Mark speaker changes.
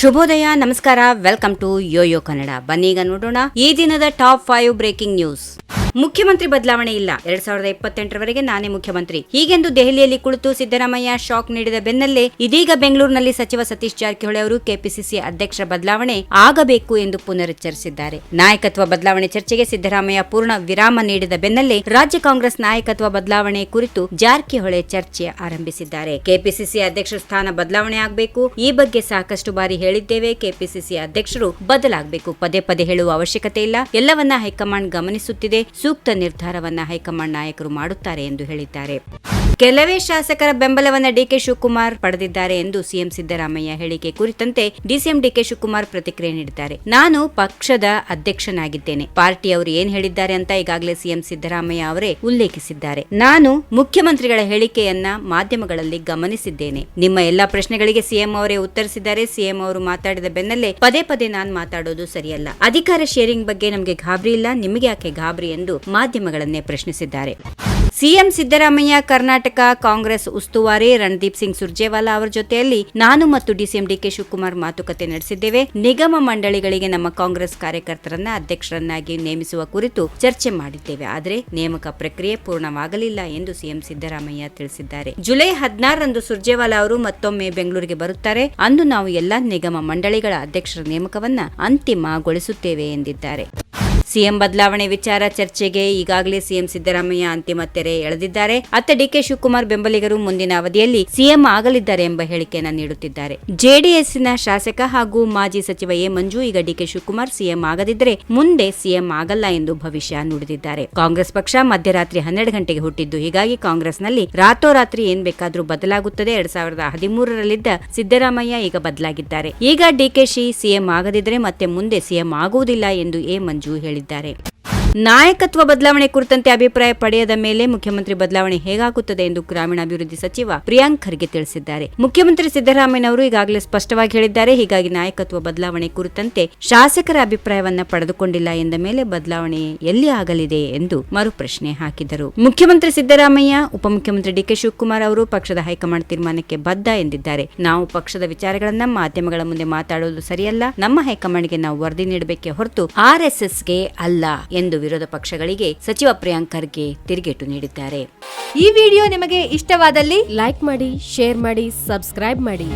Speaker 1: ಶುಭೋದಯ, ನಮಸ್ಕಾರ, welcome to Yoyo Kannada. ಬನ್ನೀಗ ನೋಡೋಣ ಈ ದಿನದ ಟಾಪ್ 5 ಬ್ರೇಕಿಂಗ್ ನ್ಯೂಸ್. ಮುಖ್ಯಮಂತ್ರಿ ಬದಲಾವಣೆ ಇಲ್ಲ, 2028ರವರೆಗೆ ನಾನೇ ಮುಖ್ಯಮಂತ್ರಿ. ಹೀಗೆಂದು ದೆಹಲಿಯಲ್ಲಿ ಕುಳಿತು ಸಿದ್ದರಾಮಯ್ಯ ಶಾಕ್ ನೀಡಿದ ಬೆನ್ನಲ್ಲೇ ಇದೀಗ ಬೆಂಗಳೂರಿನಲ್ಲಿ ಸಚಿವ ಸತೀಶ್ ಜಾರಕಿಹೊಳಿ ಅವರು ಕೆಪಿಸಿಸಿ ಅಧ್ಯಕ್ಷರ ಬದಲಾವಣೆ ಆಗಬೇಕು ಎಂದು ಪುನರುಚ್ಚರಿಸಿದ್ದಾರೆ. ನಾಯಕತ್ವ ಬದಲಾವಣೆ ಚರ್ಚೆಗೆ ಸಿದ್ದರಾಮಯ್ಯ ಪೂರ್ಣ ವಿರಾಮ ನೀಡಿದ ಬೆನ್ನಲ್ಲೇ ರಾಜ್ಯ ಕಾಂಗ್ರೆಸ್ ನಾಯಕತ್ವ ಬದಲಾವಣೆ ಕುರಿತು ಜಾರಕಿಹೊಳಿ ಚರ್ಚೆ ಆರಂಭಿಸಿದ್ದಾರೆ. ಕೆಪಿಸಿಸಿ ಅಧ್ಯಕ್ಷರ ಸ್ಥಾನ ಬದಲಾವಣೆ ಆಗಬೇಕು. ಈ ಬಗ್ಗೆ ಸಾಕಷ್ಟು ಬಾರಿ ಹೇಳಿದ್ದೇವೆ. ಕೆಪಿಸಿಸಿ ಅಧ್ಯಕ್ಷರು ಬದಲಾಗಬೇಕು. ಪದೇ ಪದೇ ಹೇಳುವ ಅವಶ್ಯಕತೆ ಇಲ್ಲ. ಎಲ್ಲವನ್ನ ಹೈಕಮಾಂಡ್ ಗಮನಿಸುತ್ತಿದೆ. ಸೂಕ್ತ ನಿರ್ಧಾರವನ್ನ ಹೈಕಮಾಂಡ್ ನಾಯಕರು ಮಾಡುತ್ತಾರೆ ಎಂದು ಹೇಳಿದ್ದಾರೆ. ಕೆಲವೇ ಶಾಸಕರ ಬೆಂಬಲವನ್ನ ಡಿಕೆ ಶಿವಕುಮಾರ್ ಪಡೆದಿದ್ದಾರೆ ಎಂದು ಸಿಎಂ ಸಿದ್ದರಾಮಯ್ಯ ಹೇಳಿಕೆ ಕುರಿತಂತೆ ಡಿಸಿಎಂ ಡಿಕೆ ಶಿವಕುಮಾರ್ ಪ್ರತಿಕ್ರಿಯೆ ನೀಡಿದ್ದಾರೆ. ನಾನು ಪಕ್ಷದ ಅಧ್ಯಕ್ಷನಾಗಿದ್ದೇನೆ. ಪಾರ್ಟಿಯವರು ಏನ್ ಹೇಳಿದ್ದಾರೆ ಅಂತ ಈಗಾಗಲೇ ಸಿಎಂ ಸಿದ್ದರಾಮಯ್ಯ ಅವರೇ ಉಲ್ಲೇಖಿಸಿದ್ದಾರೆ. ನಾನು ಮುಖ್ಯಮಂತ್ರಿಗಳ ಹೇಳಿಕೆಯನ್ನ ಮಾಧ್ಯಮಗಳಲ್ಲಿ ಗಮನಿಸಿದ್ದೇನೆ. ನಿಮ್ಮ ಎಲ್ಲಾ ಪ್ರಶ್ನೆಗಳಿಗೆ ಸಿಎಂ ಅವರೇ ಉತ್ತರಿಸಿದ್ದಾರೆ. ಸಿಎಂ ಅವರು ಮಾತಾಡಿದ ಬೆನ್ನಲ್ಲೇ ಪದೇ ಪದೇ ನಾನು ಮಾತಾಡೋದು ಸರಿಯಲ್ಲ. ಅಧಿಕಾರ ಶೇರಿಂಗ್ ಬಗ್ಗೆ ನಮಗೆ ಗಾಬರಿ ಇಲ್ಲ, ನಿಮಗೆ ಯಾಕೆ ಗಾಬರಿ ಎಂದು ಮಾಧ್ಯಮಗಳನ್ನೇ ಪ್ರಶ್ನಿಸಿದ್ದಾರೆ. ಸಿಎಂ ಸಿದ್ದರಾಮಯ್ಯ ಕರ್ನಾಟಕ ಕಾಂಗ್ರೆಸ್ ಉಸ್ತುವಾರಿ ರಣದೀಪ್ ಸಿಂಗ್ ಸುರ್ಜೇವಾಲಾ ಅವರ ಜೊತೆಯಲ್ಲಿ ನಾನು ಮತ್ತು ಡಿಸಿಎಂ ಡಿಕೆ ಶಿವಕುಮಾರ್ ಮಾತುಕತೆ ನಡೆಸಿದ್ದೇವೆ. ನಿಗಮ ಮಂಡಳಿಗಳಿಗೆ ನಮ್ಮ ಕಾಂಗ್ರೆಸ್ ಕಾರ್ಯಕರ್ತರನ್ನ ಅಧ್ಯಕ್ಷರನ್ನಾಗಿ ನೇಮಿಸುವ ಕುರಿತು ಚರ್ಚೆ ಮಾಡಿದ್ದೇವೆ. ಆದರೆ ನೇಮಕ ಪ್ರಕ್ರಿಯೆ ಪೂರ್ಣವಾಗಲಿಲ್ಲ ಎಂದು ಸಿಎಂ ಸಿದ್ದರಾಮಯ್ಯ ತಿಳಿಸಿದ್ದಾರೆ. ಜುಲೈ 16ರಂದು ಸುರ್ಜೇವಾಲಾ ಅವರು ಮತ್ತೊಮ್ಮೆ ಬೆಂಗಳೂರಿಗೆ ಬರುತ್ತಾರೆ. ಅಂದು ನಾವು ಎಲ್ಲಾ ನಿಗಮ ಮಂಡಳಿಗಳ ಅಧ್ಯಕ್ಷರ ನೇಮಕವನ್ನ ಅಂತಿಮಗೊಳಿಸುತ್ತೇವೆ ಎಂದಿದ್ದಾರೆ. ಸಿಎಂ ಬದಲಾವಣೆ ವಿಚಾರ ಚರ್ಚೆಗೆ ಈಗಾಗಲೇ ಸಿಎಂ ಸಿದ್ದರಾಮಯ್ಯ ಅಂತಿಮ ತೆರೆ ಎಳೆದಿದ್ದಾರೆ. ಅತ್ತ ಡಿಕೆ ಶಿವಕುಮಾರ್ ಬೆಂಬಲಿಗರು ಮುಂದಿನ ಅವಧಿಯಲ್ಲಿ ಸಿಎಂ ಆಗಲಿದ್ದಾರೆ ಎಂಬ ಹೇಳಿಕೆಯನ್ನ ನೀಡುತ್ತಿದ್ದಾರೆ. ಜೆಡಿಎಸ್ನ ಶಾಸಕ ಹಾಗೂ ಮಾಜಿ ಸಚಿವ ಎ ಮಂಜು ಈಗ ಡಿಕೆ ಶಿವಕುಮಾರ್ ಸಿಎಂ ಆಗದಿದ್ದರೆ ಮುಂದೆ ಸಿಎಂ ಆಗಲ್ಲ ಎಂದು ಭವಿಷ್ಯ ನುಡಿದಿದ್ದಾರೆ. ಕಾಂಗ್ರೆಸ್ ಪಕ್ಷ ಮಧ್ಯರಾತ್ರಿ 12 ಗಂಟೆಗೆ ಹುಟ್ಟಿದ್ದು, ಹೀಗಾಗಿ ಕಾಂಗ್ರೆಸ್ನಲ್ಲಿ ರಾತ್ರೋರಾತ್ರಿ ಏನ್ ಬೇಕಾದ್ರೂ ಬದಲಾಗುತ್ತದೆ. 2013ರಲ್ಲಿದ್ದ ಸಿದ್ದರಾಮಯ್ಯ ಈಗ ಬದಲಾಗಿದ್ದಾರೆ. ಈಗ ಡಿಕೆಶಿ ಸಿಎಂ ಆಗದಿದ್ದರೆ ಮತ್ತೆ ಮುಂದೆ ಸಿಎಂ ಆಗುವುದಿಲ್ಲ ಎಂದು ಎ ಮಂಜು ಹೇಳಿದ್ದಾರೆ. ನಾಯಕತ್ವ ಬದಲಾವಣೆ ಕುರಿತಂತೆ ಅಭಿಪ್ರಾಯ ಪಡೆಯದ ಮೇಲೆ ಮುಖ್ಯಮಂತ್ರಿ ಬದಲಾವಣೆ ಹೇಗಾಗುತ್ತದೆ ಎಂದು ಗ್ರಾಮೀಣಾಭಿವೃದ್ಧಿ ಸಚಿವ ಪ್ರಿಯಾಂಕ್ ಖರ್ಗೆ ತಿಳಿಸಿದ್ದಾರೆ. ಮುಖ್ಯಮಂತ್ರಿ ಸಿದ್ದರಾಮಯ್ಯನವರು ಈಗಾಗಲೇ ಸ್ಪಷ್ಟವಾಗಿ ಹೇಳಿದ್ದಾರೆ. ಹೀಗಾಗಿ ನಾಯಕತ್ವ ಬದಲಾವಣೆ ಕುರಿತಂತೆ ಶಾಸಕರ ಅಭಿಪ್ರಾಯವನ್ನ ಪಡೆದುಕೊಂಡಿಲ್ಲ ಎಂದ ಮೇಲೆ ಬದಲಾವಣೆ ಎಲ್ಲಿ ಆಗಲಿದೆ ಎಂದು ಮರುಪ್ರಶ್ನೆ ಹಾಕಿದರು. ಮುಖ್ಯಮಂತ್ರಿ ಸಿದ್ದರಾಮಯ್ಯ, ಉಪಮುಖ್ಯಮಂತ್ರಿ ಡಿಕೆ ಶಿವಕುಮಾರ್ ಅವರು ಪಕ್ಷದ ಹೈಕಮಾಂಡ್ ತೀರ್ಮಾನಕ್ಕೆ ಬದ್ಧ ಎಂದಿದ್ದಾರೆ. ನಾವು ಪಕ್ಷದ ವಿಚಾರಗಳನ್ನ ಮಾಧ್ಯಮಗಳ ಮುಂದೆ ಮಾತಾಡುವುದು ಸರಿಯಲ್ಲ. ನಮ್ಮ ಹೈಕಮಾಂಡ್ಗೆ ನಾವು ವರದಿ ನೀಡಬೇಕೇ ಹೊರತು ಆರ್ಎಸ್ಎಸ್ಗೆ ಅಲ್ಲ ಎಂದು ವಿರೋಧ ಪಕ್ಷಗಳಿಗೆ ಸಚಿವ ಪ್ರಿಯಾಂಕ್ ಖರ್ಗೆ ತಿರುಗೇಟು ನೀಡಿದ್ದಾರೆ.
Speaker 2: ಈ ವಿಡಿಯೋ ನಿಮಗೆ ಇಷ್ಟವಾದಲ್ಲಿ ಲೈಕ್ ಮಾಡಿ, ಶೇರ್ ಮಾಡಿ, ಸಬ್ಸ್ಕ್ರೈಬ್ ಮಾಡಿ.